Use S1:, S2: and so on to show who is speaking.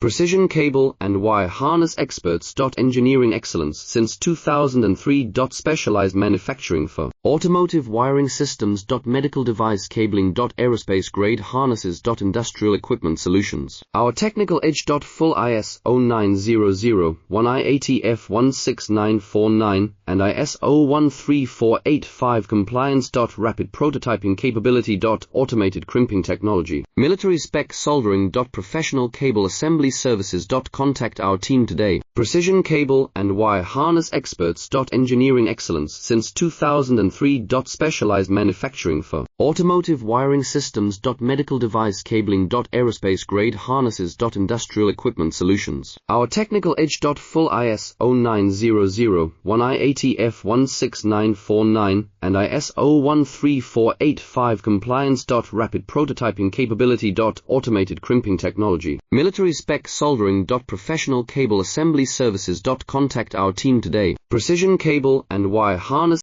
S1: Precision cable and wire harness experts. Engineering excellence since 2003. Specialized manufacturing for automotive wiring systems. Medical device cabling. Aerospace grade harnesses. Industrial equipment solutions. Our technical edge. Full ISO 9001 IATF 16949 and ISO 13485 compliance. Rapid prototyping capability. Automated crimping technology. Military spec soldering. Professional cable assembly services. Contact our team today. Precision cable and wire harness experts. Engineering excellence since 2003. Specialized manufacturing for automotive wiring systems. Medical device cabling. Aerospace grade harnesses. Industrial equipment solutions. Our technical edge. Full ISO 9001 IATF 16949 and ISO 13485 compliance. Rapid prototyping capability. Automated crimping technology. Military spec soldering. Professional cable assembly services. Contact our team today. Precision cable and wire harness